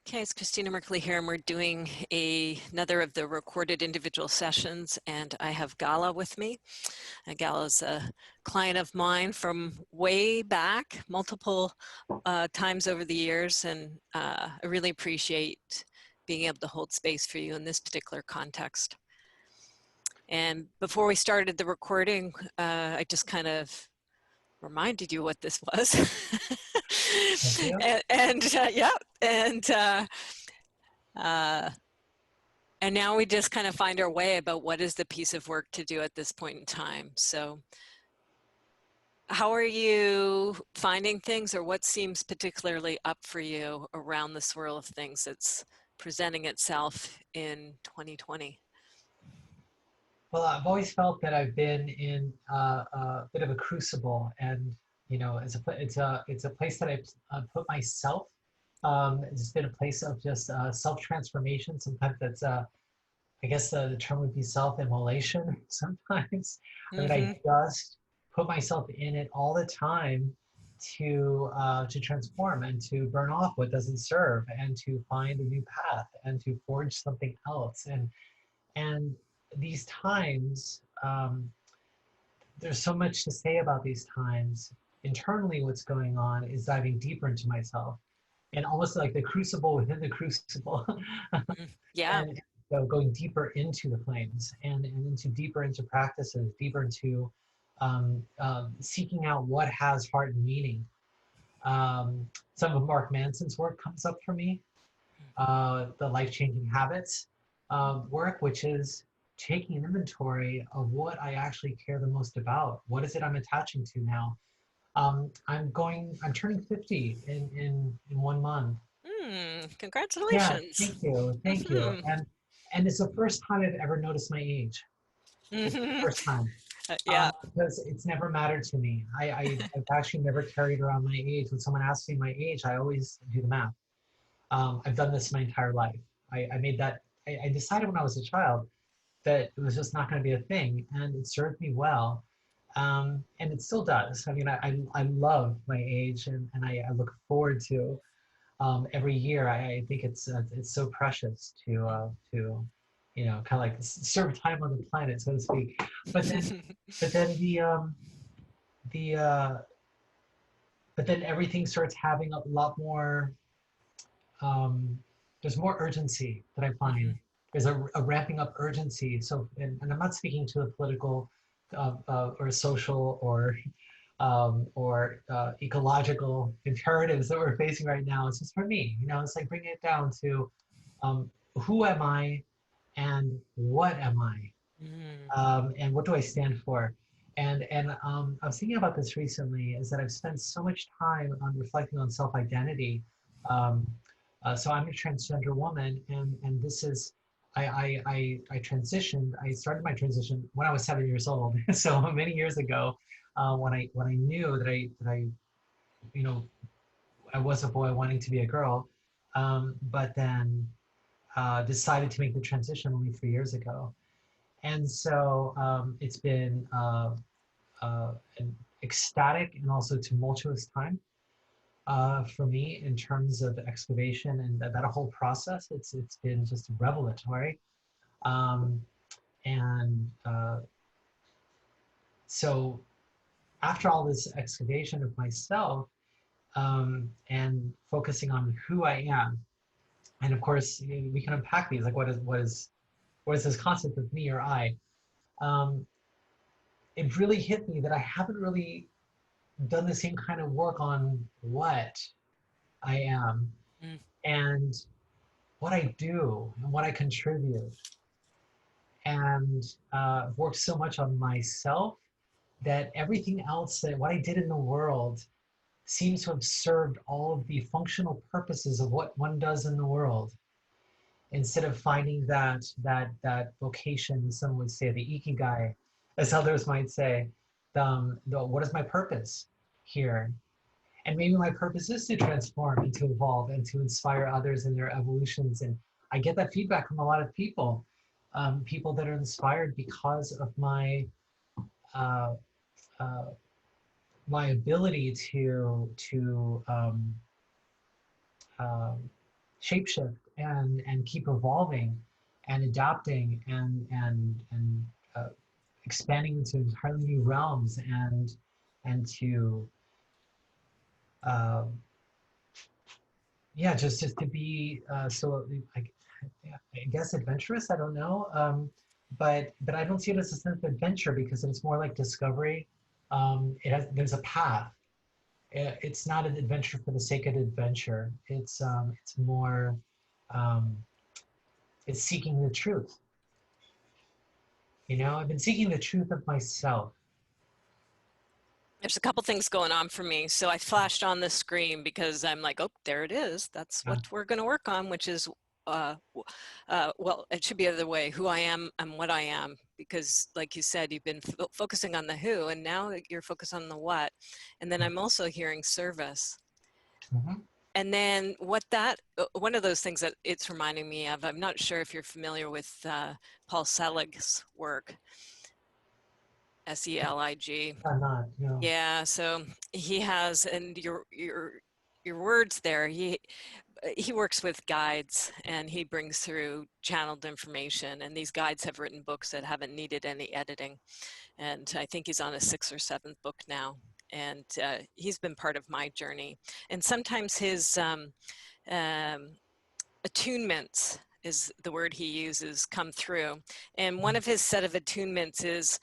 Okay, it's Christina Merkley here, and we're doing another of the recorded individual sessions, and I have Gala with me. Gala's a client of mine from way back, multiple times over the years, and I really appreciate being able to hold space for you in this particular context. And before we started the recording, I just kind of reminded you what this was. Thank you. Uh, and now we just kind of find our way about what is the piece of work to do at this point in time. So how are you finding things, or what seems particularly up for you around the swirl of things that's presenting itself in 2020? Well, I've always felt that I've been in a bit of a crucible, and it's a place that I put myself. It's been a place of just self-transformation. Sometimes that's I guess the term would be self-immolation. Sometimes, I mean, I Mm-hmm. just put myself in it all the time to transform and to burn off what doesn't serve, and to find a new path and to forge something else. And these times, there's so much to say about these times. Internally, what's going on is diving deeper into myself, and almost like the crucible within the crucible. Yeah. And so going deeper into the flames, and into deeper into practices, deeper into seeking out what has heart and meaning. Some of Mark Manson's work comes up for me, the life-changing habits work, which is taking an inventory of what I actually care the most about. What is it I'm attaching to now? I'm turning 50 in 1 month. Yeah, Congratulations. thank you, thank you. Mm-hmm. And it's the first time I've ever noticed my age. It's the Mm-hmm. first time. Yeah. Because it's never mattered to me. I've actually never carried around my age. When someone asks me my age, I always do the math. I've done this my entire life. I made that, I decided when I was a child that it was just not going to be a thing, and it served me well. And it still does. I mean, I love my age, and I look forward to every year. I think it's so precious to kind of like serve time on the planet, so to speak. But then but then the but then everything starts having a lot more. Um, there's more urgency that I find. Mm-hmm. There's a ramping up urgency. So, and I'm not speaking to the political or social or ecological imperatives that we're facing right now. It's just for me. It's like bringing it down to um, who am I and what am I, and what do I stand for? And I was thinking about this recently. Is that I've spent so much time on reflecting on self-identity. Um, so I'm a transgender woman, and this is I transitioned. I started my transition when I was 7 years old. So many years ago, when I knew that I you know I was a boy wanting to be a girl, but then decided to make the transition only 3 years ago. And so it's been an ecstatic and also tumultuous time for me in terms of excavation and that whole process. It's been just revelatory. Um, and so after all this excavation of myself, and focusing on who I am, and of course we can unpack these, like what is this concept of me or I. Um, it really hit me that I haven't really done the same kind of work on what I am and what I do and what I contribute. And I've worked so much on myself that everything else, that what I did in the world, seems to have served all of the functional purposes of what one does in the world. Instead of finding that vocation, some would say the ikigai, as others might say, what is my purpose here? And maybe my purpose is to transform and to evolve and to inspire others in their evolutions. And I get that feedback from a lot of people, people that are inspired because of uh, uh, my ability to um, shapeshift and keep evolving and adapting and expanding into entirely new realms and to uh, yeah, just to be I guess adventurous. I don't know, but I don't see it as a sense of adventure because it's more like discovery. There's a path. It's not an adventure for the sake of adventure. It's more um, it's seeking the truth. You know, I've been seeking the truth of myself. There's a couple things going on for me. So I flashed on the screen because I'm like, oh, there it is. That's Uh, what we're going to work on, which is, well, it should be the other way, who I am and what I am. Because like you said, you've been focusing on the who, and now you're focused on the what. And then I'm also hearing service. mhm. And then one of those things that it's reminding me of, I'm not sure if you're familiar with Paul Selig's work, Selig. I'm not, you know. Yeah, so he has, and your words there. He works with guides, and he brings through channeled information. And these guides have written books that haven't needed any editing. And I think he's on his sixth or seventh book now. And he's been part of my journey. And sometimes his um, attunements is the word he uses come through. And one of his set of attunements is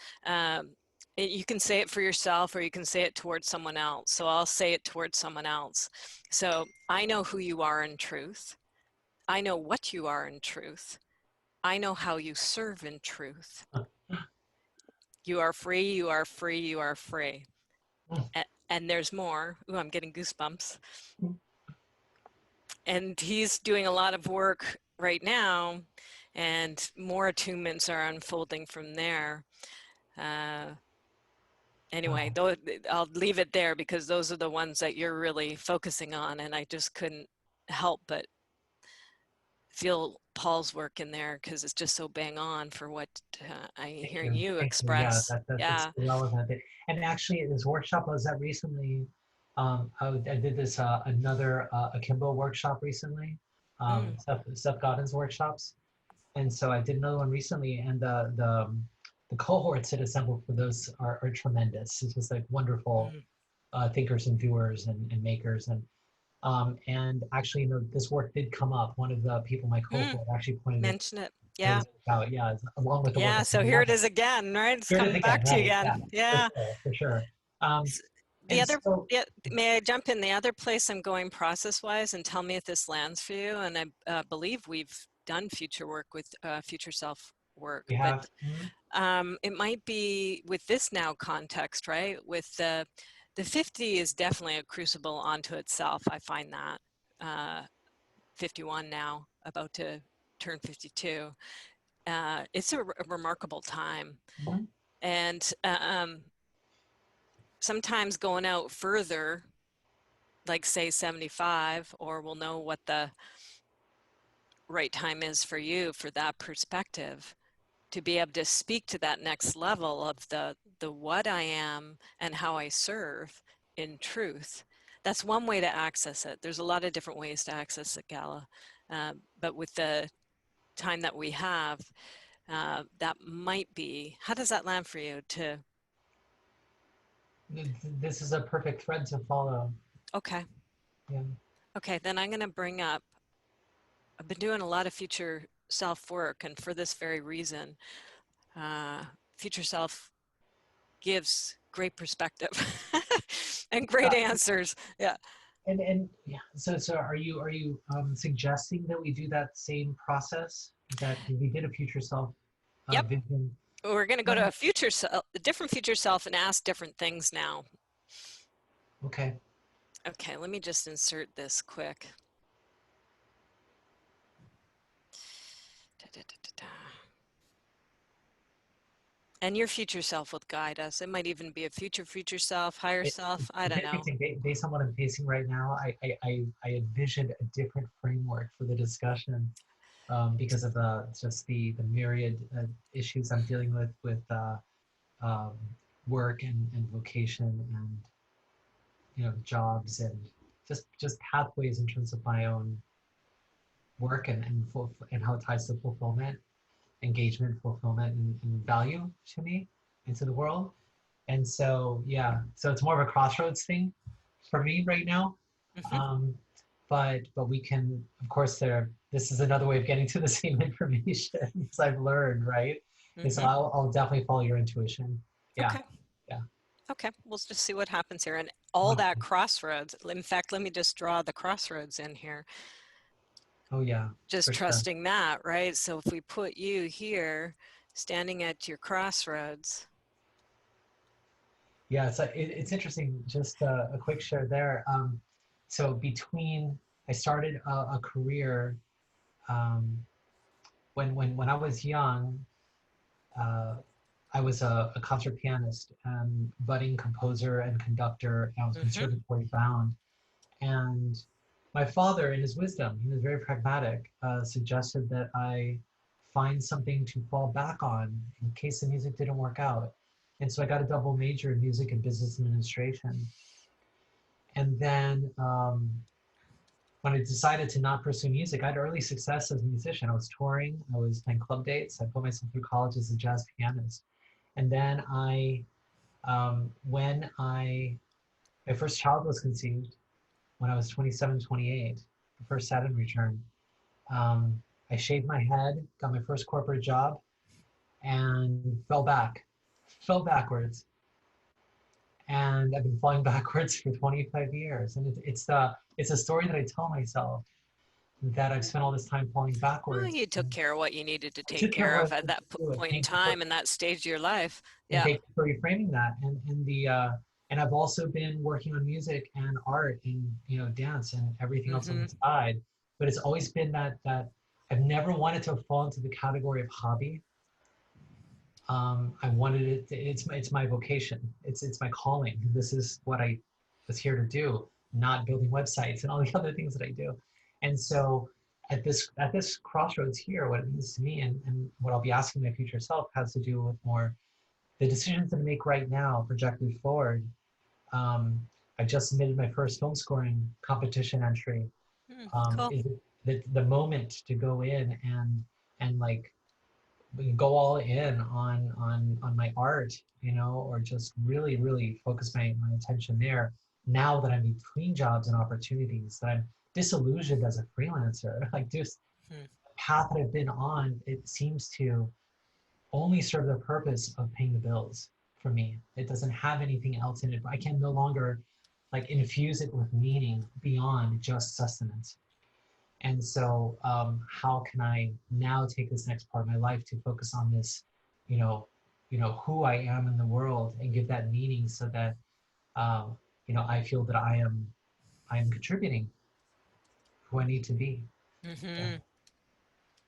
you can say it for yourself or you can say it towards someone else. So I'll say it towards someone else. So I know who you are in truth. I know what you are in truth. I know how you serve in truth. You are free, you are free, you are free. And there's more. Ooh, I'm getting goosebumps. And he's doing a lot of work right now, and more attunements are unfolding from there. Uh, anyway, though, I'll leave it there because those are the ones that you're really focusing on, and I just couldn't help but feel Paul's work in there because it's just so bang on for what I'm Thank hearing you. you Thank you. Yeah, express. that's Yeah. so relevant. And actually, in this workshop I was at recently, I did this another akimbo workshop recently, Mm, Seth Godin's workshops, and so I did another one recently, and the cohorts that assembled for those are tremendous. It's just like wonderful mm, thinkers and doers and makers and actually, you know, this work did come up. One of the people in my mm. cohort actually Mention it. pointed Yeah. it out. Yeah, along with the work Yeah. of So someone here else. it is again, right? It's Here it is coming again, back to you right? Yeah, again. for Yeah. sure, for sure. Um, The and other, so, yeah, may I jump in? The other place I'm going process-wise, and tell me if this lands for you. And I believe we've done future work with future self work, we but have, mhm, it might be with this now context, right? With the 50 is definitely a crucible onto itself. I find that 51 now, about to turn 52. It's a remarkable time, mhm, and sometimes going out further, like say 75, or we'll know what the right time is for you for that perspective to be able to speak to that next level of the what I am and how I serve in truth. That's one way to access it. There's a lot of different ways to access it, Gala. But with the time that we have, that might be, how does that land for you to, this is a perfect thread to follow. okay, Yeah. okay, then I'm going to bring up, I've been doing a lot of future self work, and for this very reason, uh, future self gives great perspective and great answers. Yeah. And yeah, so are you suggesting that we do that same process that we did a future self Yep. vision? We're going to go to a future self, a different future self, and ask different things now. Okay. Okay, let me just insert this quick. Da, da, da, da, da. And your future self will guide us. It might even be a future self, higher self. I It's don't know. interesting. Based on what I'm facing right now, I envisioned a different framework for the discussion because of the myriad issues I'm dealing with um, work and vocation and jobs and just pathways in terms of my own work and how it ties to fulfillment, engagement, fulfillment, and value to me into the world. And so, yeah, so it's more of a crossroads thing for me right now. Hmm. Um, but we can, of course, this is another way of getting to the same information as I've learned, right? And so Hmm. I'll definitely follow your intuition. Yeah, Okay. yeah. Okay. We'll just see what happens here. And all Wow. that crossroads. In fact, let me just draw the crossroads in here. Oh, yeah, Just for sure. trusting that, right? So if we put you here, standing at your crossroads. Yeah, it's interesting. Just a quick share there. So I started a career um, when I was young. Uh, I was a concert pianist and budding composer and conductor. And I was Hmm. conservatory bound. And my father, in his wisdom, he was very pragmatic, suggested that I find something to fall back on in case the music didn't work out. And so I got a double major in music and business administration. And then when I decided to not pursue music, I had early success as a musician. I was touring, I was playing club dates, I put myself through college as a jazz pianist. And then when my first child was conceived, when I was 27, 28, the first Saturn return, um, I shaved my head, got my first corporate job, and fell backwards. And I've been falling backwards for 25 years. And it's a story that I tell myself that I've spent all this time falling Well, backwards. you took And care of what you needed to I take took care of care what of I at wanted that to do. And point in time and that stage of your life. Yeah. thank you for reframing that. And I've also been working on music and art and dance and everything else on Hmm. the side. But it's always been that I've never wanted to fall into the category of hobby. I wanted it. It's my vocation. It's my calling. This is what I was here to do, not building websites and all the other things that I do. And so at this crossroads here, what it means to me and what I'll be asking my future self has to do with more the decisions that I make right now, projected forward. Um, I just submitted my first film scoring competition entry. Cool. Is it the moment to go in and like go all in on my art, or just really really focus my attention there. Now that I'm between jobs and opportunities, that I'm disillusioned as a freelancer, like just Hmm. the path that I've been on, it seems to only serve the purpose of paying the bills for me. It doesn't have anything else in it. I can no longer like infuse it with meaning beyond just sustenance. And so, how can I now take this next part of my life to focus on this, you know, who I am in the world and give that meaning so that, um, I feel that I am contributing who I need to be. Yeah. Hmm.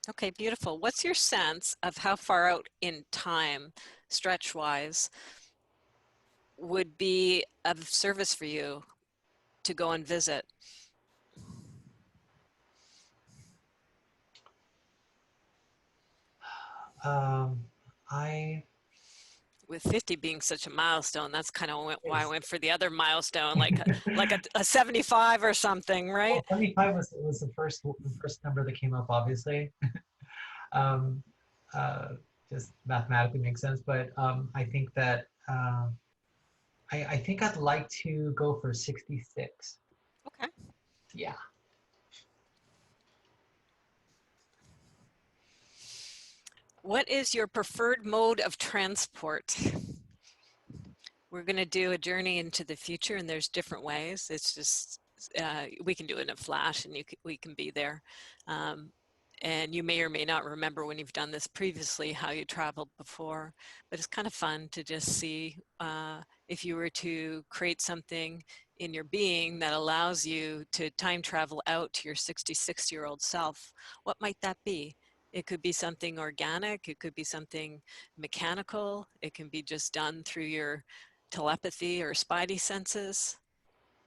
Okay, beautiful. What's your sense of how far out in time, stretch-wise, would be of service for you to go and visit? Um, I With 50 being such a milestone, that's kind of why I is went for the other milestone, like a 75 or something, right? well, 75 was the first number that came up, obviously. um, uh, just mathematically makes sense. But I think that I think I'd like to go for 66. Okay. Yeah. What is your preferred mode of transport? We're going to do a journey into the future, and there's different ways. It's just we can do it in a flash, and we can be there. Um, and you may or may not remember when you've done this previously how you traveled before, but it's kind of fun to just see if you were to create something in your being that allows you to time travel out to your 66-year-old self. What might that be? It could be something organic, it could be something mechanical, it can be just done through your telepathy or spidey senses.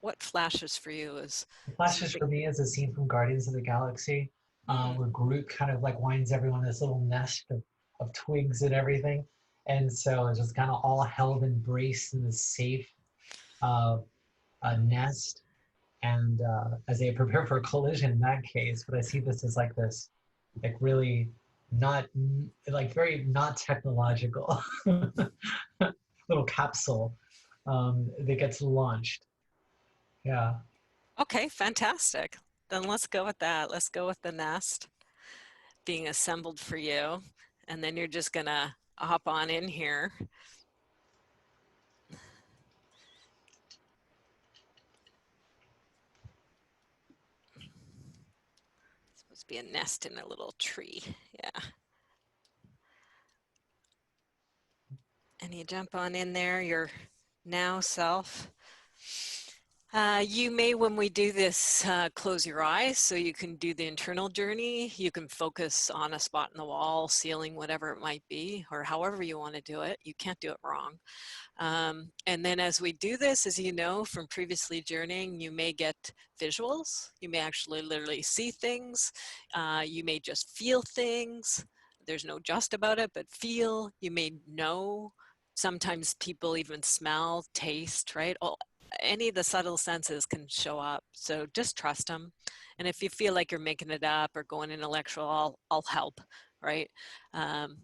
What flashes for you as The flashes something? for me is a scene from Guardians of the Galaxy, Hmm. where Groot kind of like winds everyone in this little nest of twigs and everything. And so it's just kind of all held, embraced in this safe uh, nest. And as they prepare for a collision in that case, but I see this as like this, like really not like very not technological little capsule that gets launched. Yeah. Okay, fantastic. Then let's go with that. Let's go with the nest being assembled for you. And then you're just gonna hop on in here. It's supposed to be a nest in a little tree. Yeah. And you jump on in there, your now self. You may, when we do this, close your eyes so you can do the internal journey. You can focus on a spot in the wall, ceiling, whatever it might be, or however you want to do it. You can't do it wrong. And then as we do this, as you know from previously journeying, you may get visuals. You may actually literally see things. You may just feel things. There's no just about it, but feel. You may know. Sometimes people even smell, taste, right? Any of the subtle senses can show up. So just trust them. And if you feel like you're making it up or going intellectual, I'll help, right? Um,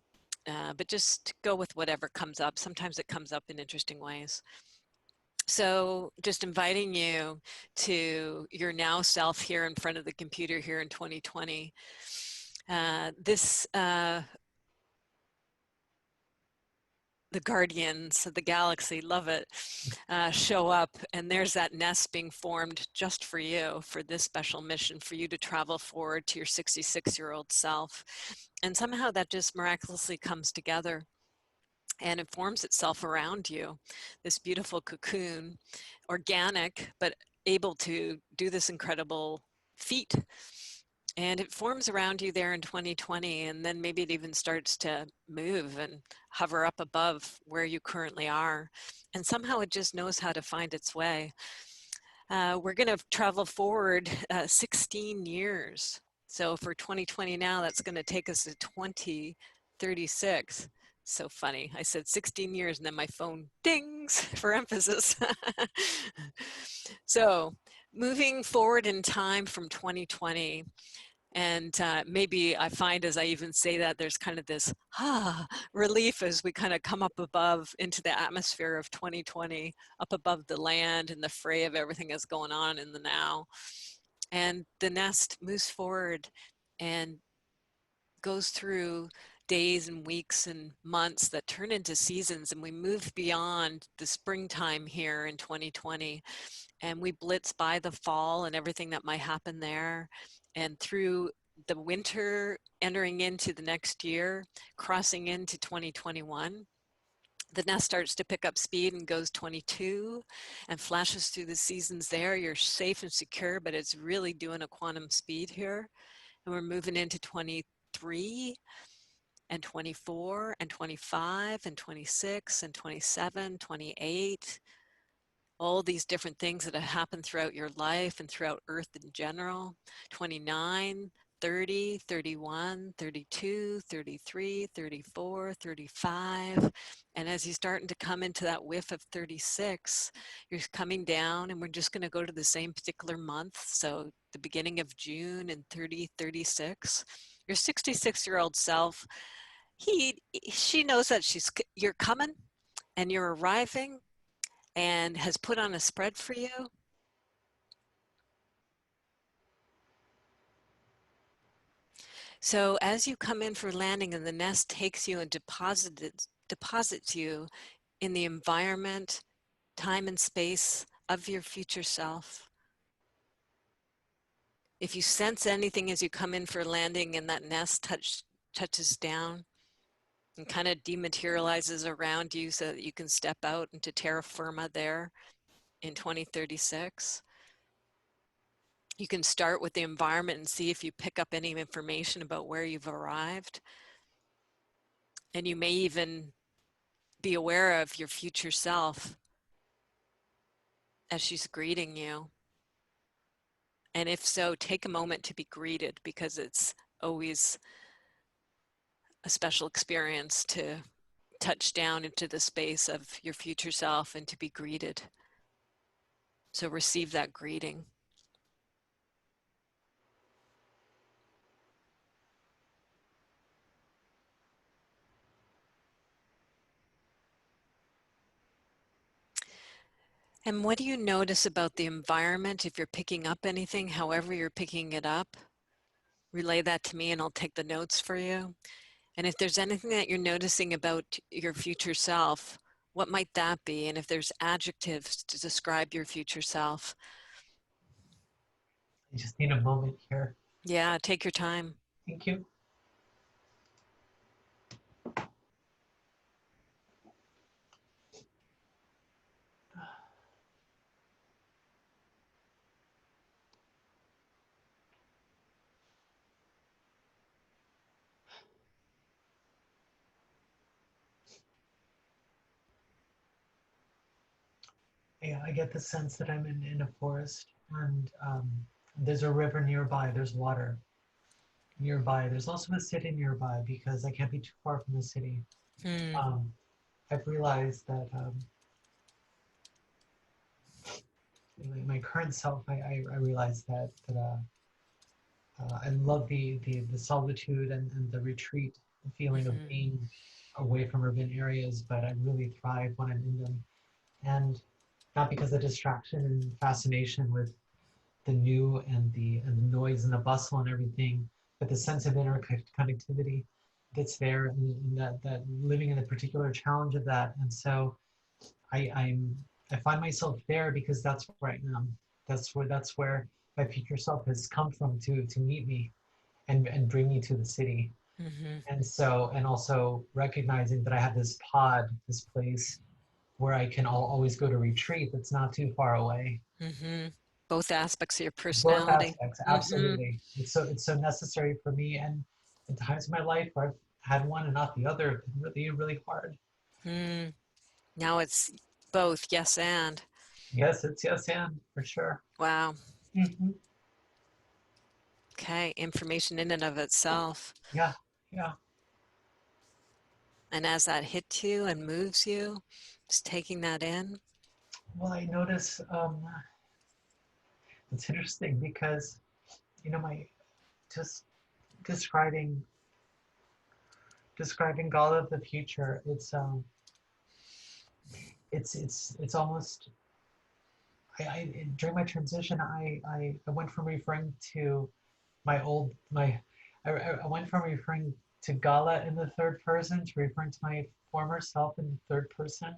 but just go with whatever comes up. Sometimes it comes up in interesting ways. So just inviting you to your now self here in front of the computer here in 2020. The guardians of the galaxy, love it, show up, and there's that nest being formed just for you, for this special mission, for you to travel forward to your 66-year-old self. And somehow that just miraculously comes together and it forms itself around you, this beautiful cocoon, organic, but able to do this incredible feat. And it forms around you there in 2020, and then maybe it even starts to move and hover up above where you currently are. And somehow it just knows how to find its way. We're going to travel forward 16 years. So for 2020 now, that's going to take us to 2036. So funny. I said 16 years and then my phone dings for emphasis. So moving forward in time from 2020, and maybe I find as I even say that, there's kind of this relief as we kind of come up above into the atmosphere of 2020, up above the land and the fray of everything that's going on in the now. And the nest moves forward and goes through days and weeks and months that turn into seasons, and we move beyond the springtime here in 2020, and we blitz by the fall and everything that might happen there, and through the winter, entering into the next year, crossing into 2021. The nest starts to pick up speed and goes 22 and flashes through the seasons there. You're safe and secure, but it's really doing a quantum speed here. And we're moving into 23 and 24 and 25 and 26 and 27, 28, all these different things that have happened throughout your life and throughout Earth in general. 29, 30, 31, 32, 33, 34, 35. And as you're starting to come into that whiff of 36, you're coming down, and we're just going to go to the same particular month. So the beginning of June in 3036. Your 66-year-old self, she knows that you're coming and you're arriving, and has put on a spread for you. So as you come in for landing, and the nest takes you and deposits you in the environment, time and space of your future self. If you sense anything as you come in for landing and that nest touches down and kind of dematerializes around you so that you can step out into terra firma there in 2036. You can start with the environment and see if you pick up any information about where you've arrived. And you may even be aware of your future self as she's greeting you. And if so, take a moment to be greeted, because it's always a special experience to touch down into the space of your future self and to be greeted. So receive that greeting. And what do you notice about the environment if you're picking up anything, however you're picking it up? Relay that to me and I'll take the notes for you. And if there's anything that you're noticing about your future self, what might that be? And if there's adjectives to describe your future self. I just need a moment here. Yeah, take your time. Thank you. Yeah, I get the sense that I'm in a forest, and there's a river nearby, there's water nearby. There's also a city nearby because I can't be too far from the city. Hmm. Um, I've realized that in my current self, I realized that I love the solitude and the retreat, the feeling of Mm-hmm. being away from urban areas, but I really thrive when I'm in them. And not because of distraction and fascination with the new and the noise and the bustle and everything, but the sense of interconnectivity that's there, and that living in the particular challenge of that. And so I find myself there because that's where I am. That's where my future self has come from to meet me and bring me to the city. Mm-hmm. And so, and also recognizing that I have this pod, this place where I can always go to retreat that's not too far away. Mm-hmm. Both aspects of your Both personality. aspects, Mm-hmm. absolutely. It's so necessary for me, and in times of my life where I've had one and not the other, it's been really, really hard. Mm. Now it's both, yes and. Yes, it's yes and for sure. Wow. Hmm. Okay, information in and of itself. Yeah, yeah. And as that hits you and moves you, just taking that in. Well, I notice it's interesting because my just describing describing Gala of the future. It's almost during my transition, I went from referring to my old my I went from referring to Gala in the third person to referring to my former self in the third person,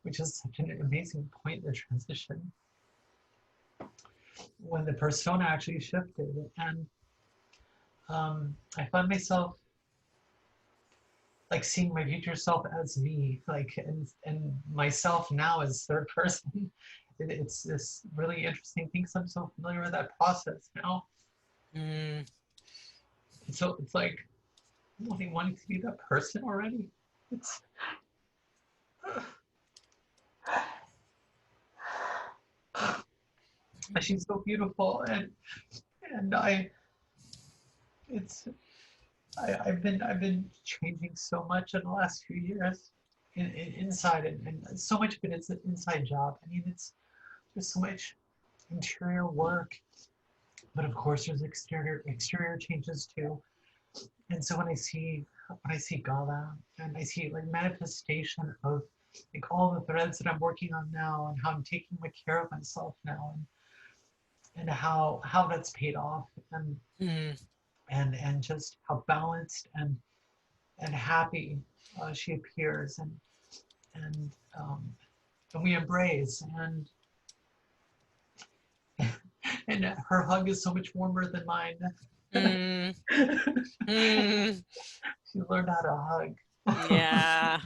which is such an amazing point in the transition when the persona actually shifted. And I found myself like seeing my future self as me, like and myself now as third person. It's this really interesting thing because I'm so familiar with that process now. Mm. And so it's like wanting to be that person already. It's she's so beautiful, and it's I've been changing so much in the last few years, inside, and so much of it is an inside job. I mean, there's so much interior work, but of course there's exterior changes too. And so when I see Gala and I see like manifestation of like all the threads that I'm working on now and how I'm taking my care of myself now, and how that's paid off, Mm. and just how balanced and happy she appears, and um, and we embrace, and her hug is so much warmer than mine. Mm. Mm. She learned how to hug. Yeah.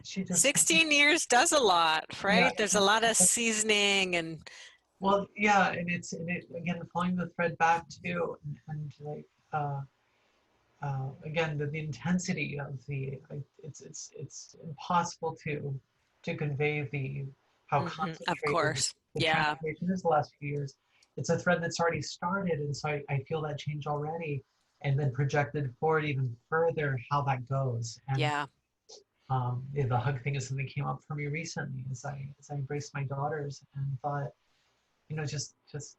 She just 16 years does a lot, yeah. right? There's a lot of seasoning and Well, yeah, and it again following the thread back to and like again the intensity of the like, it's impossible to convey the how of concentrated course. the Yeah. transformation is the last few years. It's a thread that's already started, and so I feel that change already, and then projected forward even further how that goes. And Yeah. yeah, the hug thing is something that came up for me recently as I embraced my daughters and thought, just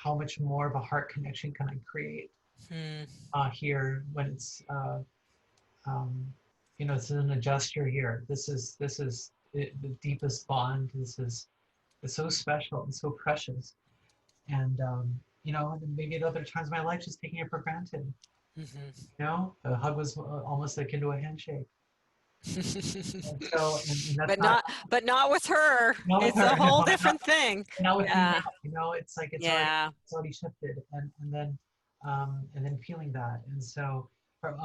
how much more of a heart connection can I create Mm. here when it's um, this isn't a gesture here. This is the deepest bond. It's so special and so precious. And and maybe at other times in my life, just taking it for granted. A hug was almost akin to a handshake. And so, and that's But not with her. not with It's a her, whole no, different thing. not with me now. Yeah. It's like Yeah. it's already shifted, and then feeling that, and so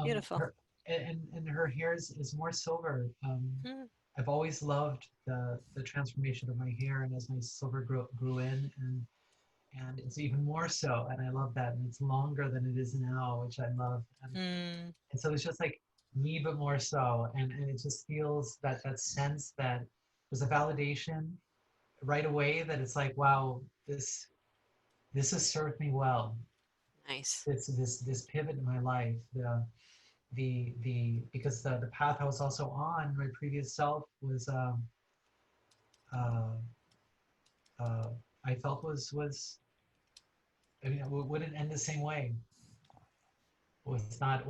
Beautiful. her and her hair is more silver. Mm. I've always loved the transformation of my hair, and as my silver grew in, and it's even more so, and I love that, and it's longer than it is now, which I love, Mm. and so it's just like me, but more so, and it just feels that sense that there's a validation right away that it's like, wow, this has served me well. Nice. This pivot in my life, the because the path I was also on, my previous self was uh, uh, I felt was I mean, it wouldn't end the same way. Was not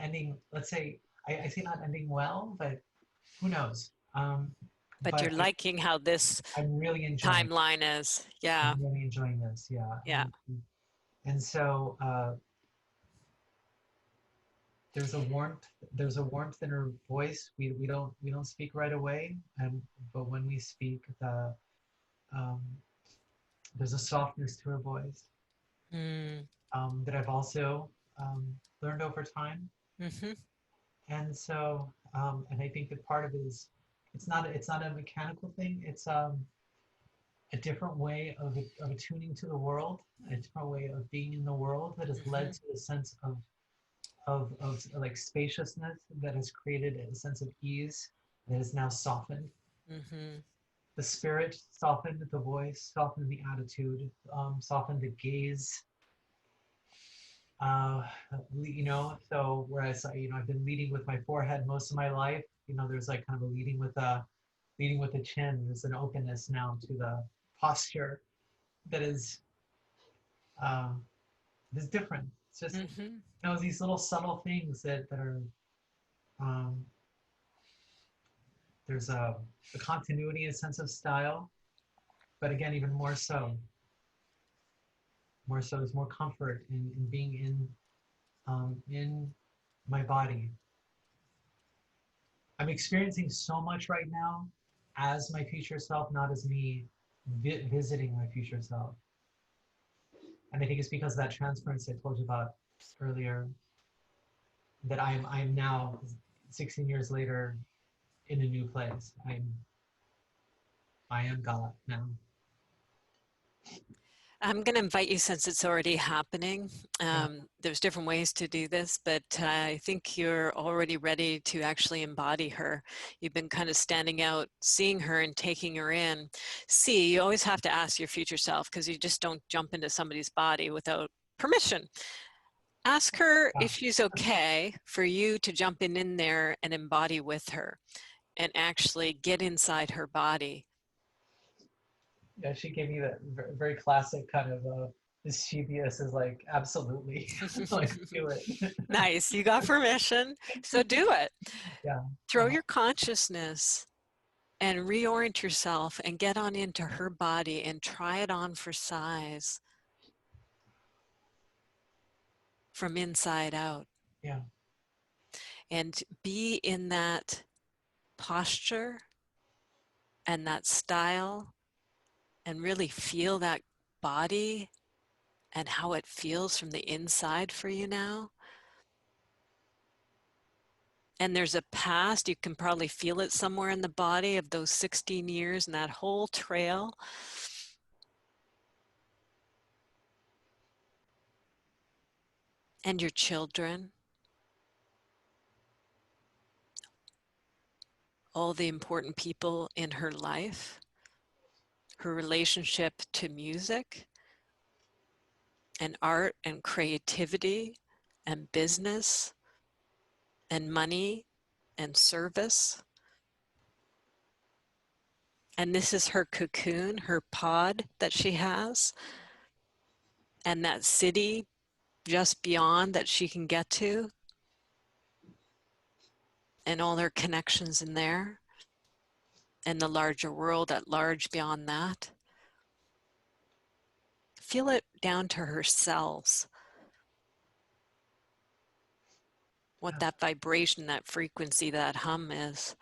ending. Let's say I say not ending well, but who knows? But you're But liking how this I'm really enjoying. timeline is. I'm Yeah. really enjoying this. Yeah, Yeah. and so there's a warmth in her voice. We don't speak right away, and but when we speak, um, there's a softness to her voice Mm. that I've also learned over time. Mm-hmm. And so and I think that part of it is it's not a mechanical thing. It's a different way of attuning to the world, a different way of being in the world that has Mm-hmm. led to a sense of like spaciousness that has created a sense of ease that is now softened. Mm-hmm. The spirit softened the voice, softened the attitude, softened the gaze. Uh, so whereas I've been leading with my forehead most of my life, there's like kind of a leading with the chin. There's an openness now to the posture that um, is different. It's just Mm-hmm. these little subtle things that are um, there's a continuity, a sense of style, but again, even more so is more comfort in being in my body. I'm experiencing so much right now as my future self, not as me visiting my future self. And I think it's because of that transference I told you about earlier, that I'm now 16 years later in a new place. I am Gala now. I'm going to invite you, since it's already happening. Yeah. There's different ways to do this, but I think you're already ready to actually embody her. You've been kind of standing out, seeing her and taking her in. See, you always have to ask your future self, because you just don't jump into somebody's body without permission. Ask her Yeah. if she's okay for you to jump in there and embody with her and actually get inside her body. Yeah, she gave me that very classic kind of mischievous is like, absolutely. Like, do it. Nice, you got permission, so do it. Yeah. Throw your consciousness and reorient yourself and get on into her body and try it on for size from inside out. Yeah. And be in that posture and that style and really feel that body and how it feels from the inside for you now. And there's a past, you can probably feel it somewhere in the body of those 16 years and that whole trail. And your children, all the important people in her life, her relationship to music and art and creativity and business and money and service. And this is her cocoon, her pod that she has, and that city just beyond that she can get to. and all her connections in there, and the larger world at large beyond that. Feel it down to her cells, what Yeah. that vibration, that frequency, that hum is.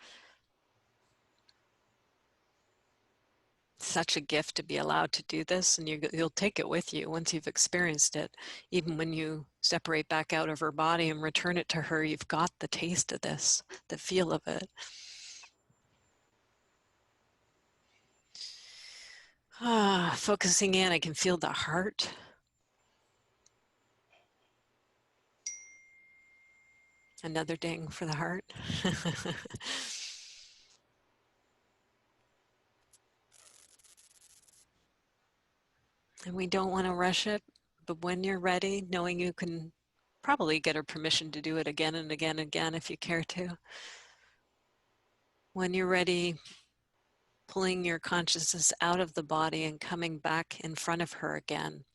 Such a gift to be allowed to do this, and you'll take it with you once you've experienced it. Even when you separate back out of her body and return it to her, you've got the taste of this, the feel of it. Focusing in, I can feel the heart. Another ding for the heart. And we don't want to rush it, but when you're ready, knowing you can probably get her permission to do it again and again and again if you care to. When you're ready, pulling your consciousness out of the body and coming back in front of her again.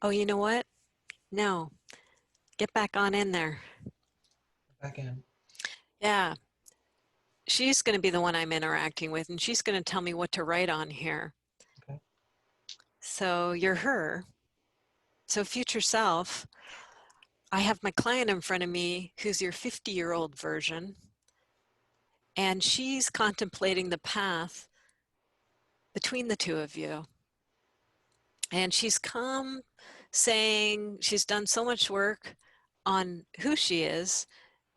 Oh, you know what? No, get back on in there. Back in. Yeah, she's going to be the one I'm interacting with, and she's going to tell me what to write on here. Okay. So you're her. So future self, I have my client in front of me who's your 50-year-old version, and she's contemplating the path between the two of you. And she's come saying she's done so much work on who she is.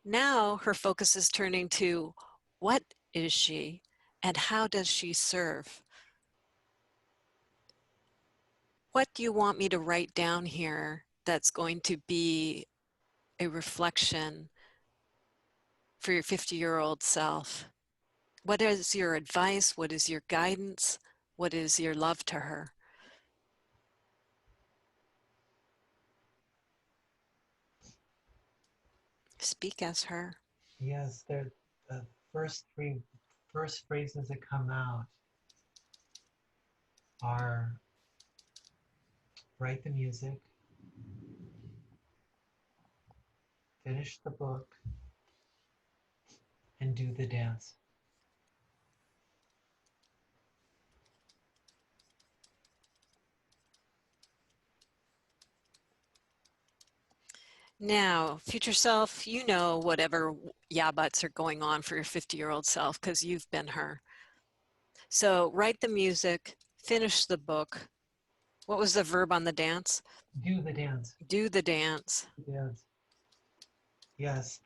Now her focus is turning to what is she and how does she serve? What do you want me to write down here that's going to be a reflection for your 50-year-old self? What is your advice? What is your guidance? What is your love to her? Speak as her. Yes, the first phrases that come out are write the music, finish the book, and do the dance. Now, future self, you know whatever yeah buts are going on for your 50-year-old self because you've been her. So write the music, finish the book. What was the verb on the dance? Do the dance. Do the dance. Dance. Yes,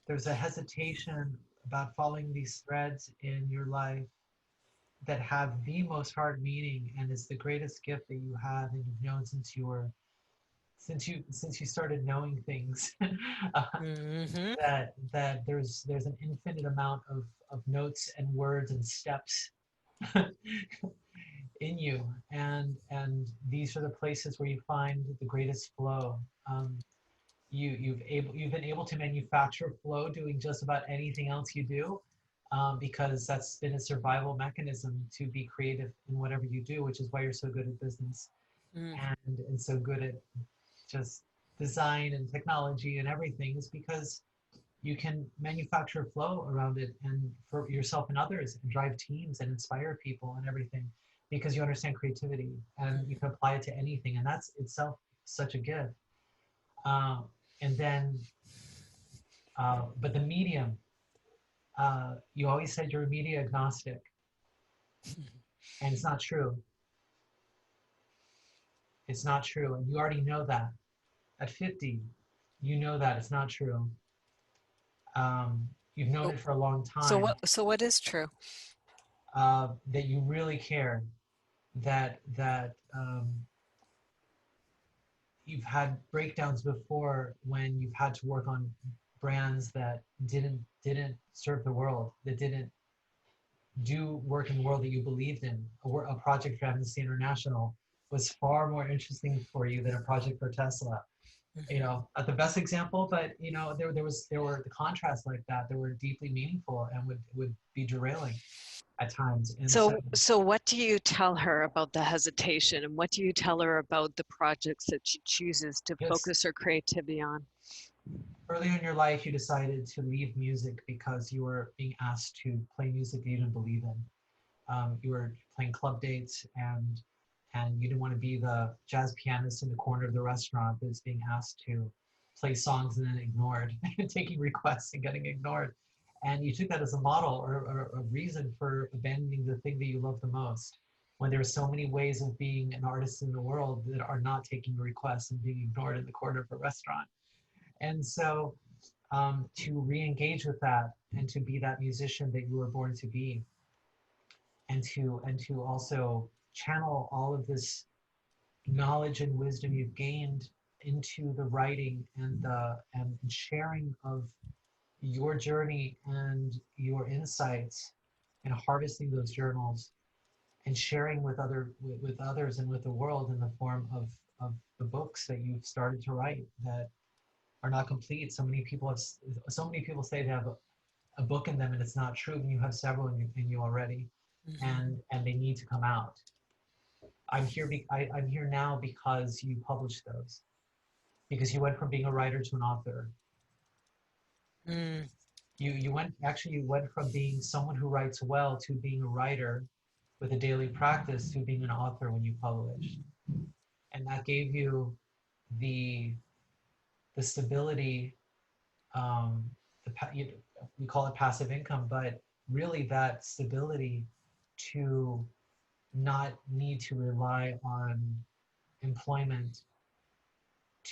there's a hesitation about following these threads in your life that have the most hard meaning and is the greatest gift that you have and you've known since you started knowing things. Mm-hmm. That there's an infinite amount of notes and words and steps in you, and these are the places where you find the greatest flow. You've been able to manufacture flow doing just about anything else you do, because that's been a survival mechanism to be creative in whatever you do, which is why you're so good at business Mm. and so good at just design and technology and everything, is because you can manufacture flow around it and for yourself and others and drive teams and inspire people and everything because you understand creativity and you can apply it to anything, and that's itself such a gift. um, and then but the medium, you always said you're media agnostic, and it's not true. It's not true, and you already know that at 50. You know that it's not true. You've known So, it for a long so time, what? So what is true? that you really care, that you've had breakdowns before when you've had to work on brands that didn't serve the world, that didn't do work in the world that you believed in. A project for Amnesty International was far more interesting for you than a project for Tesla. You Mm-hmm. know, not the best example, but you know, there were the contrasts like that that were deeply meaningful and would be derailing. at times. And so, So what do you tell her about the hesitation, and what do you tell her about the projects that she chooses to just focus her creativity on? earlier in your life, you decided to leave music because you were being asked to play music that you didn't believe in. You were playing club dates, and you didn't want to be the jazz pianist in the corner of the restaurant that's being asked to play songs and then ignored, taking requests and getting ignored. And you took that as a model or a reason for abandoning the thing that you love the most. When there are so many ways of being an artist in the world that are not taking requests and being ignored in the corner of a restaurant. And so to re-engage with that and to be that musician that you were born to be, and to also channel all of this knowledge and wisdom you've gained into the writing and the and sharing of your journey and your insights, and harvesting those journals and sharing with others and with the world in the form of the books that you've started to write that are not complete. So many people say they have a book in them, and it's not true. And you have several in you already, Mm-hmm. and they need to come out. I'm here now because you published those, because you went from being a writer to an author. Mm, You went from being someone who writes well to being a writer with a daily practice to being an author when you published, and that gave you the the stability. Um, we call it passive income, but really that stability to not need to rely on employment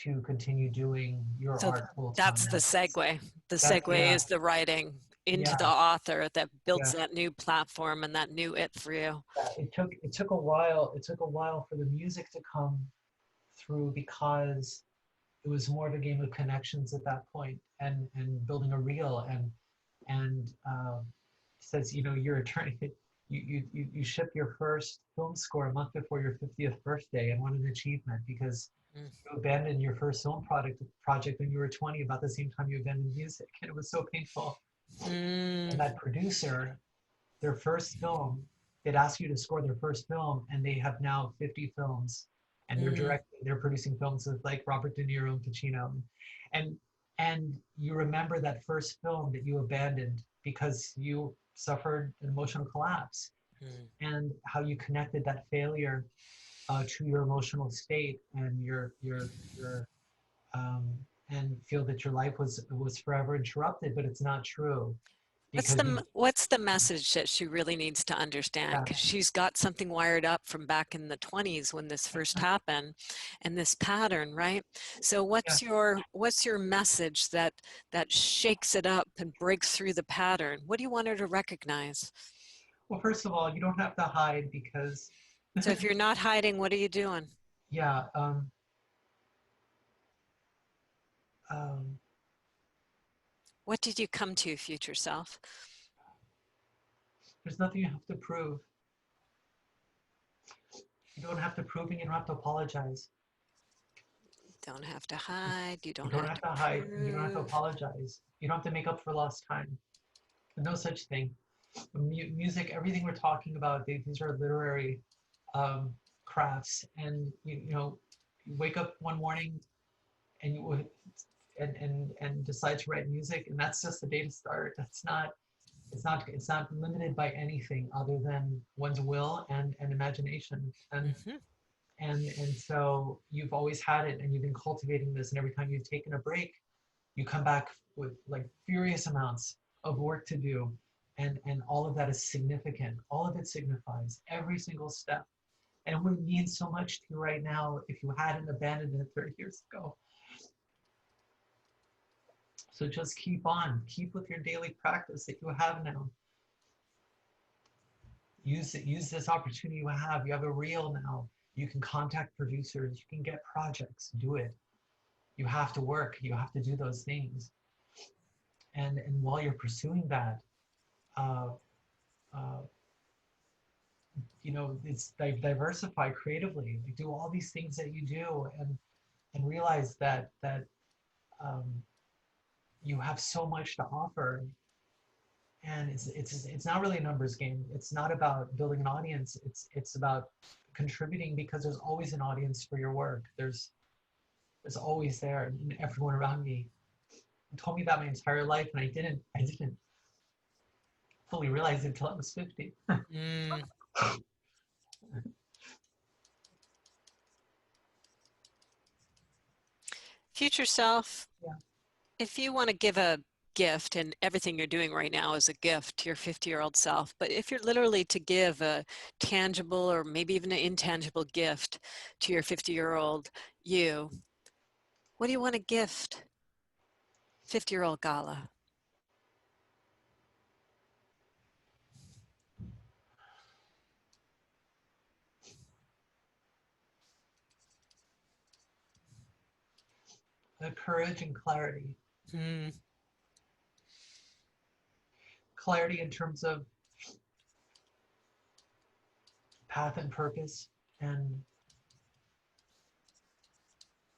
to continue doing your so art full that's time. the segue. The That's segue yeah, is the writing into the yeah, author that builds yeah. that new platform and that new it for you. It took a while. It took a while for the music to come through because it was more of a game of connections at that point, and building a reel and says, you know, you're attorney. You shipped your first film score a month before your 50th birthday, and what an achievement, because Mm. you abandoned your first film project when you were 20, about the same time you abandoned music, and it was so painful. And Mm, that producer, their first film, they'd ask you to score their first film, and they have now 50 films, and mm, they're producing films with like Robert De Niro and Pacino, and and you remember that first film that you abandoned because you suffered an emotional collapse, mm. and how you connected that failure to your emotional state and your um, and feel that your life was forever interrupted, but it's not true because you What's the message that she really needs to understand? yeah, Because she's got something wired up from back in the 20s when this first happened, and this pattern, right? So yeah. what's your message that shakes it up and breaks through the pattern? What do you want her to recognize? Well, first of all, you don't have to hide because So if you're not hiding, what are you doing? yeah, um, What did you come to, future self? there's nothing you have to prove. You don't have to prove, and you don't have to apologize. Don't have to hide. You You don't don't have have to to hide, and you don't have to prove. apologize. You don't have to make up for lost time. There's no such thing. Music, everything we're talking about, these are literary um, crafts, and you know, you wake up one morning and you and decide to write music, and that's just the day to start. It's not limited by anything other than one's will and imagination, Hmm. and so you've always had it, and you've been cultivating this, and every time you've taken a break, you come back with like furious amounts of work to do, and all of that is significant. All of it signifies every single step, and it would mean so much to you right now if you hadn't abandoned it 30 years ago. So just keep on, keep with your daily practice that you have now. Use this opportunity you have. You have a reel now. You can contact producers, you can get projects, do it. You have to work, you have to do those things. And while you're pursuing that, uh, uh, you know, it's diversify creatively. Like, do all these things that you do, and realize that um, you have so much to offer, and it's not really a numbers game. It's not about building an audience. It's about contributing, because there's always an audience for your work. There's always there, and everyone around me told me that my entire life, and I didn't fully realize it until I was 50. Mm. Future self, Yeah. if you want to give a gift, and everything you're doing right now is a gift to your 50-year-old self, but if you're literally to give a tangible or maybe even an intangible gift to your 50-year-old you, what do you want to gift 50-year-old Gala? Courage and clarity. Mm. Clarity in terms of path and purpose, and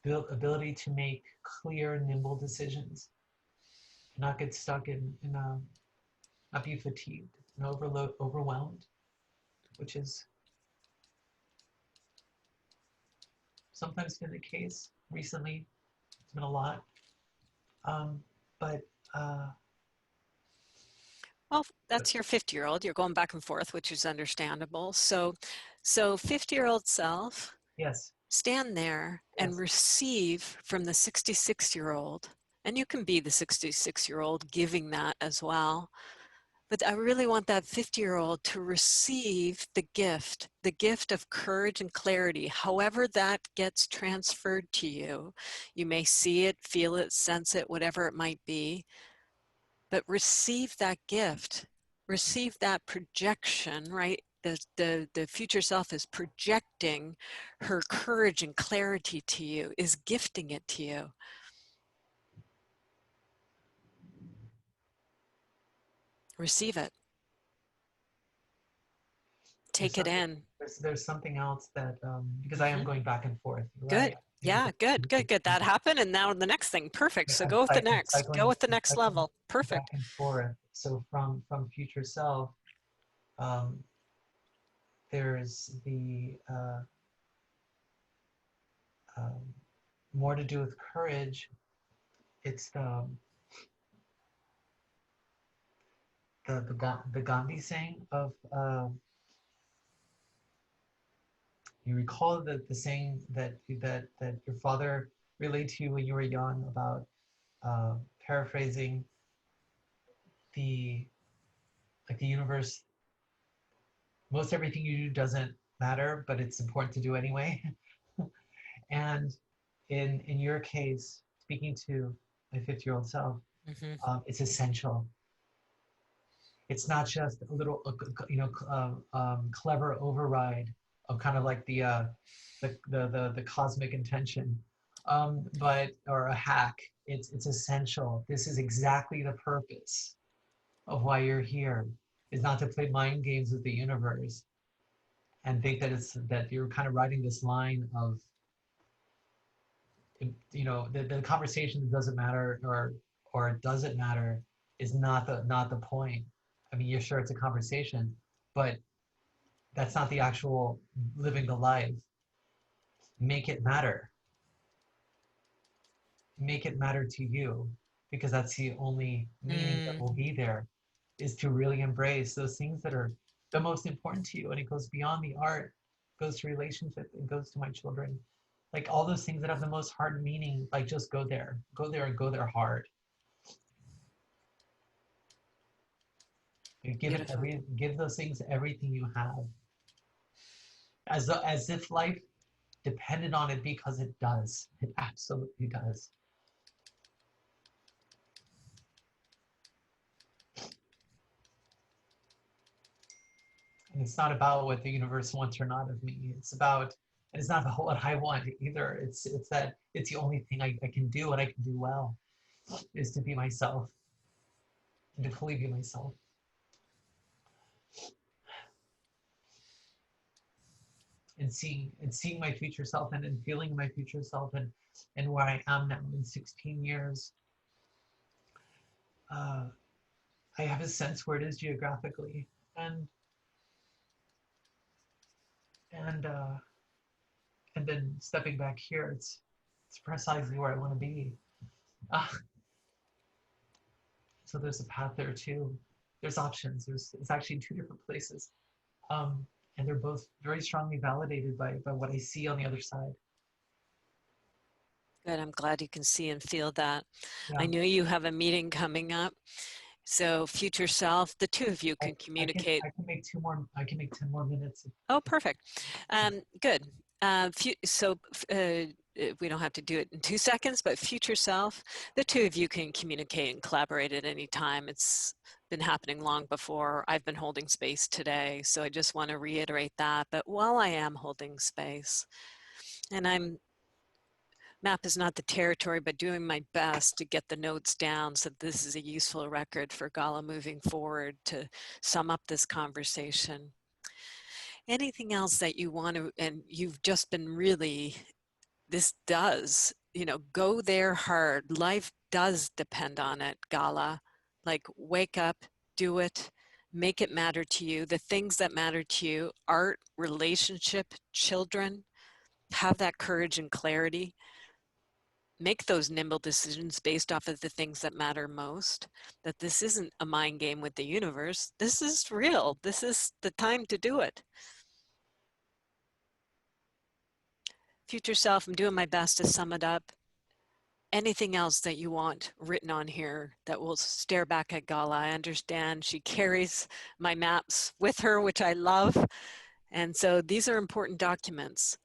ability to make clear, nimble decisions, not get stuck not be fatigued and overwhelmed, which is sometimes been the case recently. It's been a lot. Um, but Well, that's your 50-year-old. You're going back and forth, which is understandable. So 50-year-old self, yes, stand there and yes, receive from the 66-year-old. And you can be the 66-year-old giving that as well. But I really want that 50-year-old to receive the gift of courage and clarity, however that gets transferred to you. You may see it, feel it, sense it, whatever it might be, but receive that gift, receive that projection, right? The future self is projecting her courage and clarity to you, is gifting it to you. Receive it. there's Take it something in. there's something else that because I am Mm-hmm. going back and forth, Good. right? Yeah, good, good, good. That happened. And now the next thing. Perfect. So go with the I'm next. Go with the next cycling level. Perfect. back and forth. So from future self, um, there's the um, more to do with courage. It's the Gandhi saying of you recall the saying that your father relayed to you when you were young about paraphrasing the like the universe. Most everything you do doesn't matter, but it's important to do anyway. And in your case, speaking to my 50-year-old self, Mm-hmm. it's essential. It's not just a little, clever override of kind of like the cosmic intention, but or a hack. It's essential. This is exactly the purpose of why you're here. Is not to play mind games with the universe and think that you're kind of riding this line of the conversation that doesn't matter or it doesn't matter is not the point. I mean, you're sure it's a conversation, but that's not the actual living the life. Make it matter. Make it matter to you, because that's the only meaning that Mm. will be there, is to really embrace those things that are the most important to you. And it goes beyond the art, goes to relationship, it goes to my children. Like all those things that have the most hard meaning, like just go there and go there hard. You Beautiful. give those things everything you have, as if life depended on it, because it does. It absolutely does. And it's not about what the universe wants or not of me. And it's not about what I want either. It's that it's the only thing I can do, and I can do well, is to be myself, and to fully be myself. And seeing my future self, and feeling my future self, and where I am now in 16 years. I have a sense where it is geographically, and and uh, and then stepping back here, it's precisely where I want to be. Uh, so there's a path there too. There's options. It's actually two different places, um, and they're both very strongly validated by what I see on the other side. Good. I'm glad you can see and feel that. I Yeah, know you have a meeting coming up. So future self, the two of you I, can communicate. I can make two more. I can make 10 more minutes. Oh, perfect. Good. So we don't have to do it in 2 seconds, but future self, the two of you can communicate and collaborate at any time. It's been happening long before I've been holding space today. So I just want to reiterate that. But while I am holding space, and map is not the territory, but doing my best to get the notes down so this is a useful record for Gala moving forward to sum up this conversation. Anything else that you want to, and you've just been really, this does, go there hard. Life does depend on it, Gala. Like wake up, do it, make it matter to you. The things that matter to you, art, relationship, children, have that courage and clarity. Make those nimble decisions based off of the things that matter most. That this isn't a mind game with the universe. This is real. This is the time to do it. Future self, I'm doing my best to sum it up. Anything else that you want written on here that will stare back at Gala? I understand she carries my maps with her, which I love. And so these are important documents.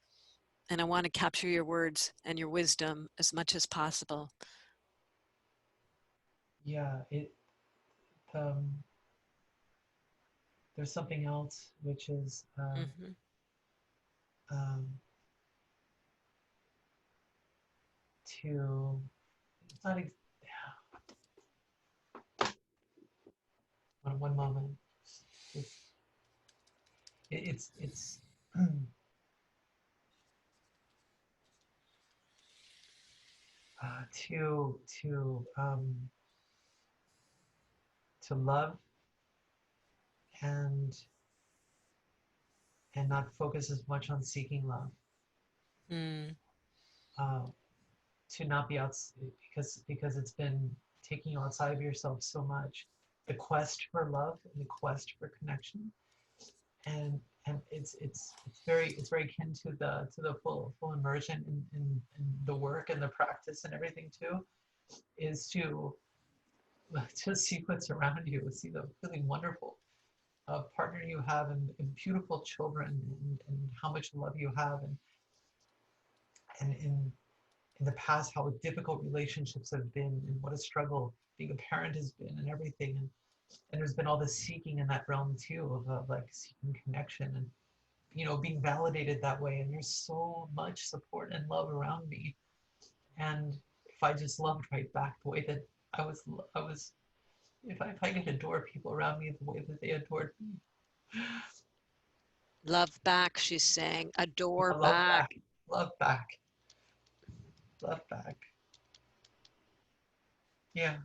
And I want to capture your words and your wisdom as much as possible. Yeah, um, there's something else which is Mm-hmm. um, to it's not one moment. It's it's to love and not focus as much on seeking love. Mm. Uh, to not be out because it's been taking you outside of yourself so much. The quest for love and the quest for connection, and it's very akin to the full immersion in the work and the practice and everything too, is to just see what's around you, see the really wonderful partner you have and beautiful children and how much love you have and in the past how difficult relationships have been and what a struggle being a parent has been and everything and there's been all this seeking in that realm too of like seeking connection and being validated that way and there's so much support and love around me and if I just loved right back the way that I was if I could adore people around me the way that they adored me. Love back, she's saying. Adore Love back. back, love back, love back. Yeah,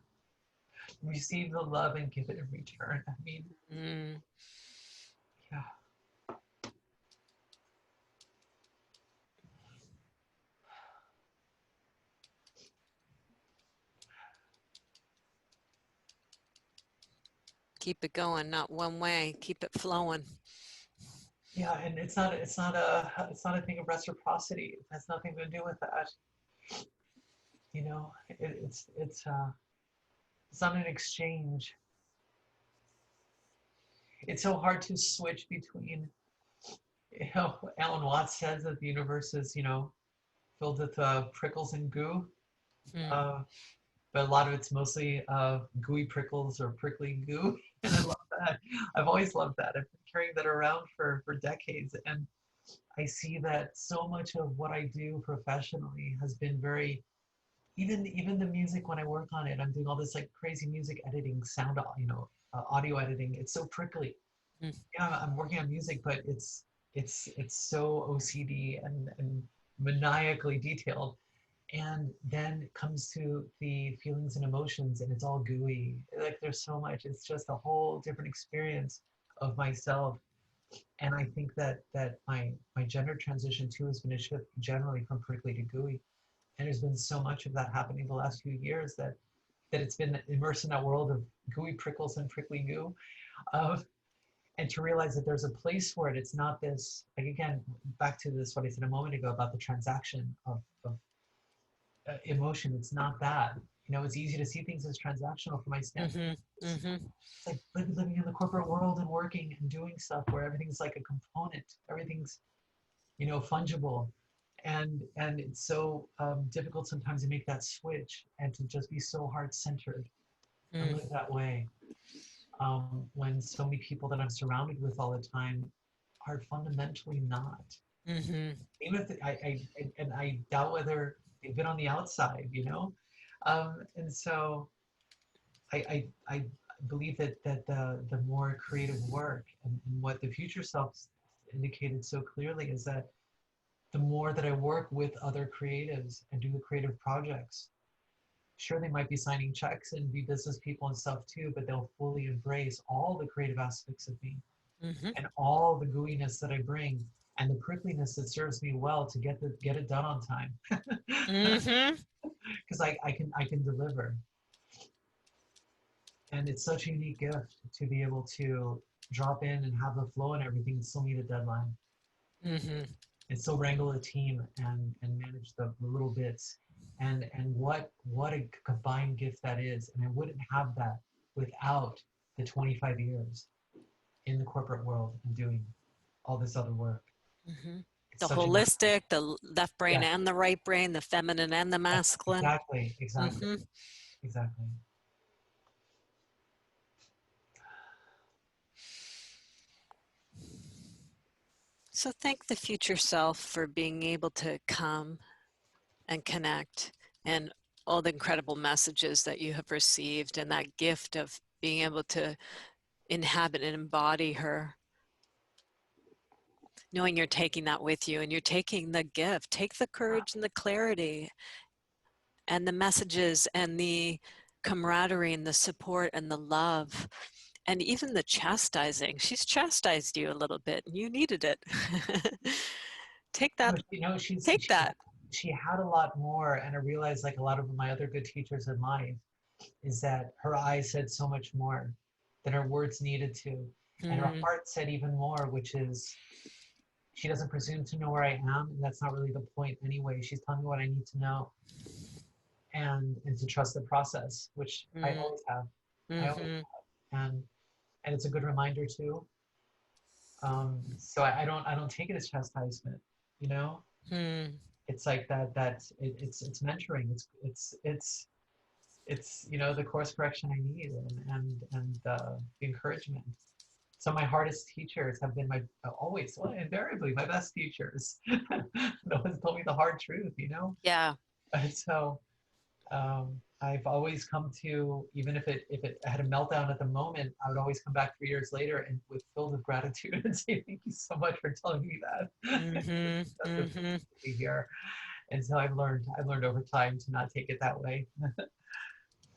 receive the love and give it in return. I mean, Mm. yeah, Keep it going, not one way. Keep it flowing. yeah, and it's not a thing of reciprocity. It has nothing to do with that. It's not an exchange. It's so hard to switch between. Alan Watts says that the universe is filled with prickles and goo. Mm. Uh, but a lot of it's mostly gooey prickles or prickly goo. And I love that. I've always loved that. I've been carrying that around for decades. And I see that so much of what I do professionally has been very, even the music when I work on it, I'm doing all this like crazy music editing, audio editing. It's so prickly. Mm. Yeah, I'm working on music, but it's so OCD and maniacally detailed And then it comes to the feelings and emotions, and it's all gooey. Like there's so much. It's just a whole different experience of myself. And I think that my gender transition too has been a shift generally from prickly to gooey. And there's been so much of that happening the last few years that it's been immersed in that world of gooey prickles and prickly goo. Uh, and to realize that there's a place for it. It's not this, like again, back to this, what I said a moment ago about the transaction of emotion. It's not that. It's easy to see things as transactional from my standpoint. It's like living in the corporate world and working and doing stuff where everything's like a component. Everything's, fungible. And it's so difficult sometimes to make that switch and to just be so heart-centered and live that way. When so many people that I'm surrounded with all the time are fundamentally not. Even if and I doubt whether they've been on the outside. And so I believe that the more creative work and what the future self indicated so clearly is that the more that I work with other creatives and do the creative projects, sure, they might be signing checks and be business people and stuff too, but they'll fully embrace all the creative aspects of me and all the gooiness that I bring and the prickliness that serves me well to get it done on time. Because I can deliver. And it's such a unique gift to be able to drop in and have the flow and everything and still meet a deadline. And still wrangle a team and manage the little bits. And what a combined gift that is. And I wouldn't have that without the 25 years in the corporate world and doing all this other work. The holistic, the left brain and the right brain, the feminine and the masculine. Exactly. So thank the future self for being able to come and connect and all the incredible messages that you have received and that gift of being able to inhabit and embody her. Knowing you're taking that with you and you're taking the gift, take the courage and the clarity and the messages and the camaraderie and the support and the love and even the chastising. She's chastised you a little bit and you needed it. Take that. Take that. She had a lot more, and I realized, like a lot of my other good teachers in life, is that her eyes said so much more than her words needed to. And her heart said even more, which is she doesn't presume to know where I am, and that's not really the point anyway. She's telling me what I need to know and to trust the process, which I always have. I always have. And it's a good reminder too. So I don't take it as chastisement, It's like it's mentoring. It's the course correction I need and the encouragement. So my hardest teachers have been always, well, invariably my best teachers. No one's told me the hard truth, Yeah. And so I've always come to, even if it I had a meltdown at the moment, I would always come back 3 years later and filled with gratitude and say, thank you so much for telling me that. That's be here. And so I've learned over time to not take it that way.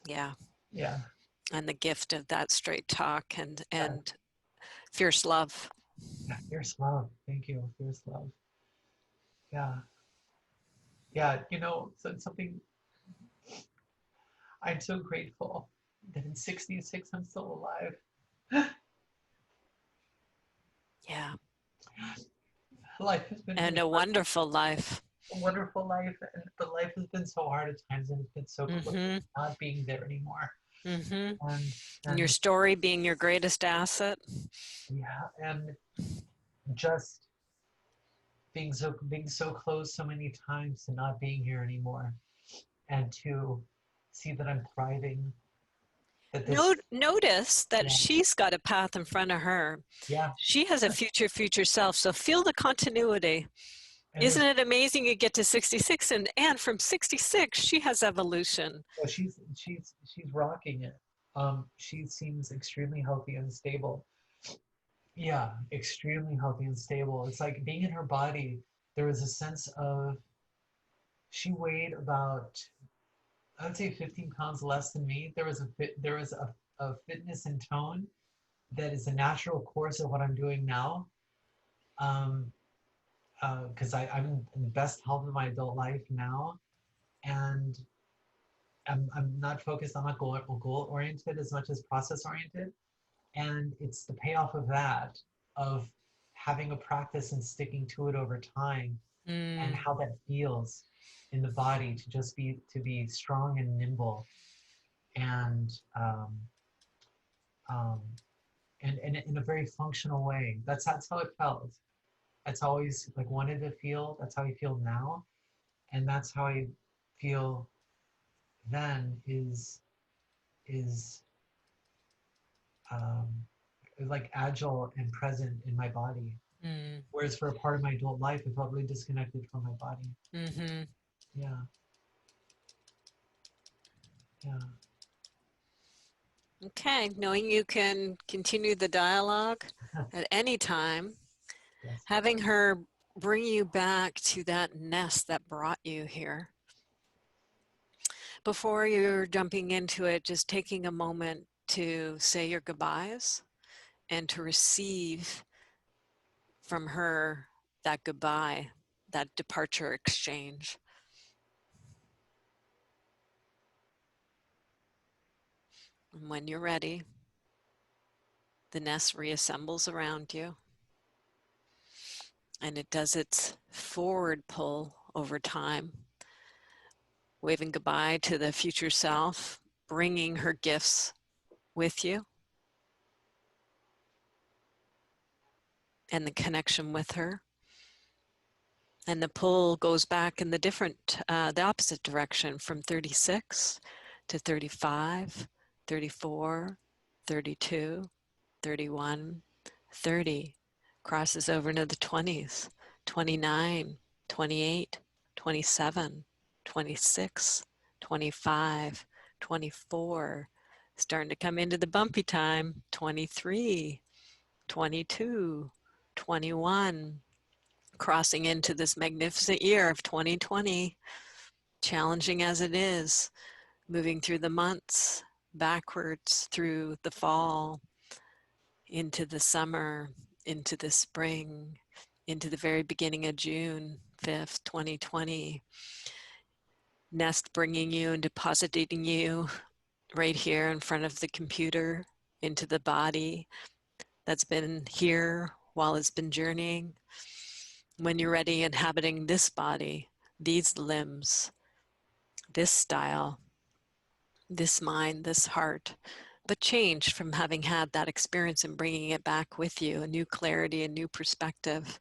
Yeah. Yeah. And the gift of that straight talk and fierce love. Yeah, fierce love. Thank you. Fierce love. Yeah. Yeah, so it's something I'm so grateful that in 66 I'm still alive. Yeah. Life has been and a wonderful life. A wonderful life, but life has been so hard at times, and it's been so close not being there anymore. And your story being your greatest asset. Yeah, and just being so close so many times to not being here anymore, and to see that I'm thriving. Notice that she's got a path in front of her. Yeah. She has a future self. So feel the continuity. Isn't it amazing you get to 66 and from 66 she has evolution. Well, she's rocking it. She seems extremely healthy and stable. Yeah, extremely healthy and stable. It's like being in her body, there was a sense of she weighed about, I would say 15 pounds less than me. There was a fitness and tone that is a natural course of what I'm doing now. Um, because I'm in the best health of my adult life now, and I'm not focused. I'm not goal oriented as much as process oriented, and it's the payoff of that, of having a practice and sticking to it over time, and Mm, how that feels in the body to be strong and nimble, and um, and in a very functional way. That's how it felt. That's always like wanted to feel. That's how I feel now, and that's how I feel then is um, like agile and present in my body. mm, Whereas for a part of my adult life, I felt really disconnected from my body. mm-hmm. Yeah, yeah. Okay, knowing you can continue the dialogue at any time, Yes. having her bring you back to that nest that brought you here. Before you're jumping into it, just taking a moment to say your goodbyes and to receive from her that goodbye, that departure exchange. And when you're ready, the nest reassembles around you and it does its forward pull over time, waving goodbye to the future self, bringing her gifts with you and the connection with her. And the pull goes back in the opposite direction from 36 to 35, 34, 32, 31, 30, crosses over into the 20s, 29, 28, 27, 26, 25, 24, starting to come into the bumpy time, 23, 22, 21, crossing into this magnificent year of 2020, challenging as it is, moving through the months, backwards through the fall, into the summer, into the spring, into the very beginning of June 5th, 2020. Nest bringing you and depositing you right here in front of the computer into the body that's been here while it's been journeying. When you're ready, inhabiting this body, these limbs, this style, this mind, this heart, but changed from having had that experience and bringing it back with you, a new clarity, a new perspective,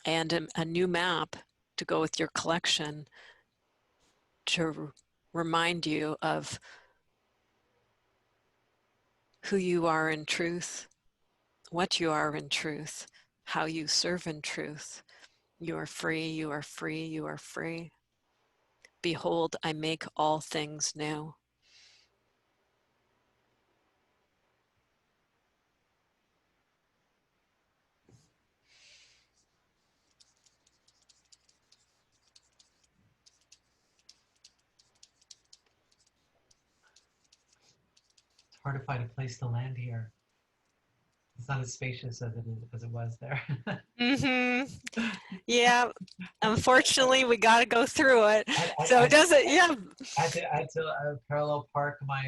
and a new map to go with your collection to remind you of who you are in truth, what you are in truth, how you serve in truth. You are free, you are free, you are free. Behold, I make all things new. It's hard to find a place to land here. It's not as spacious as it was there. Mm-hmm. Yeah. Unfortunately, we got to go through it. I, I, So I, it doesn't, yeah. I had to parallel park my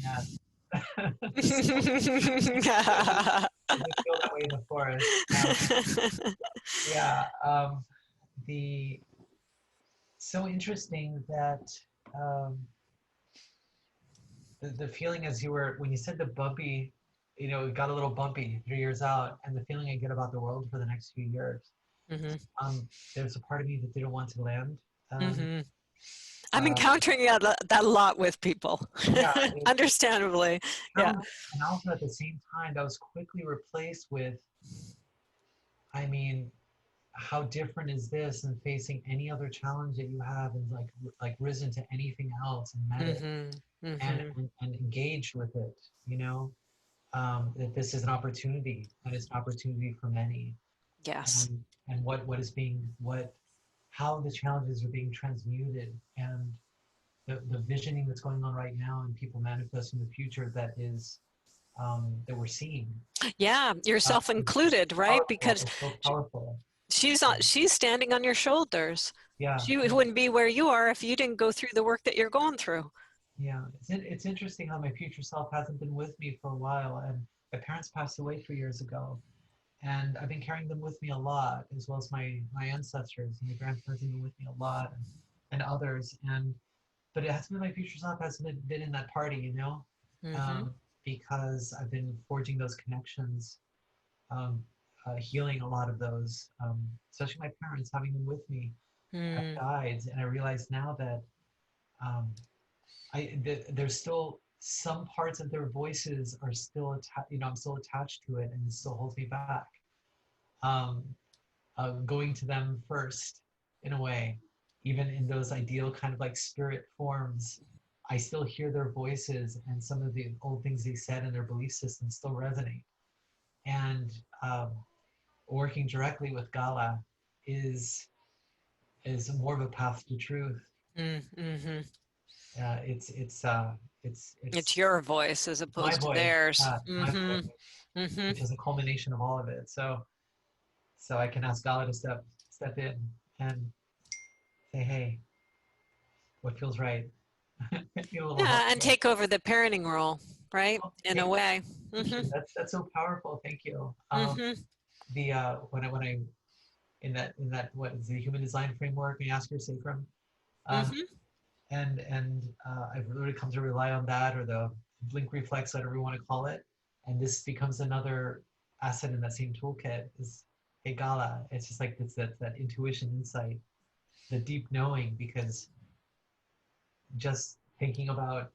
nest. So it didn't feel that way in the forest. Yeah. The so interesting that um, the feeling as you were when you said the bumpy, it got a little bumpy 3 years out, and the feeling I get about the world for the next few years. Mm-hmm. There's a part of me that didn't want to land. Mm-hmm. I'm Uh, encountering that a lot with people, yeah, understandably. Yeah. and also at the same time, that was quickly replaced with, I mean, how different is this and facing any other challenge that you have and like risen to anything else and met it Mm-hmm. and Mm-hmm. and engaged with it, that this is an opportunity and it's an opportunity for many. Yes. and what is being, how the challenges are being transmuted, and the visioning that's going on right now, and people manifesting the future that is, that we're seeing. Yeah, yourself It's included, right? powerful. Because It's so powerful. she's standing on your shoulders. Yeah, She and wouldn't be where you are if you didn't go through the work that you're going through. yeah, it's interesting how my future self hasn't been with me for a while, and my parents passed away 3 years ago, and I've been carrying them with me a lot, as well as my ancestors and my grandparents have been with me a lot, and others, and but it hasn't been, my future self hasn't been in that party, Mm-hmm. um, because I've been forging those connections, um, healing a lot of those, especially my parents, having them with me, have Mm, died, and I realize now that, um, there's still some parts of their voices are still I'm still attached to it, and it still holds me back. Um, Going to them first, in a way, even in those ideal kind of like spirit forms, I still hear their voices, and some of the old things they said and their belief systems still resonate. And um, working directly with Gala is is more of a path to truth. mm-hmm. It's It's your voice as my opposed to voice, theirs. my Mm-hmm. voice, Mm-hmm. which is a culmination of all of it. So I can ask Gala to step in and say, hey, what feels right? Need a little help Yeah, and here. take over the parenting role, right? Oh, In a hey, way. thank Mm-hmm. you. That's so powerful. Thank you. Mm-hmm. The when I in that what is the human design framework, when you ask your sacrum, um, Mm-hmm. and I've really come to rely on that, or the blink reflex, whatever you want to call it, and this becomes another asset in that same toolkit. Is hey Gala, it's just like it's that intuition, insight, the deep knowing, because just thinking about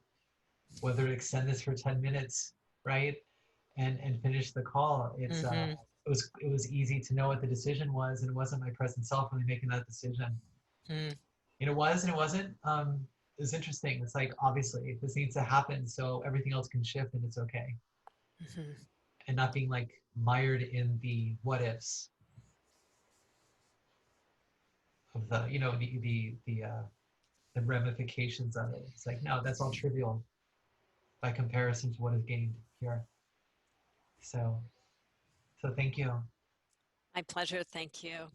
whether to extend this for 10 minutes, right, and finish the call, Mm-hmm. it was easy to know what the decision was, and it wasn't my present self really making that decision. Mm-hmm. And it was, and it wasn't. It was interesting. It's like, obviously this needs to happen so everything else can shift, and it's okay, Mm-hmm. and not being like mired in the what ifs of the the ramifications of it. It's like, no, that's all trivial by comparison to what is gained here. So so thank you. My pleasure. Thank you.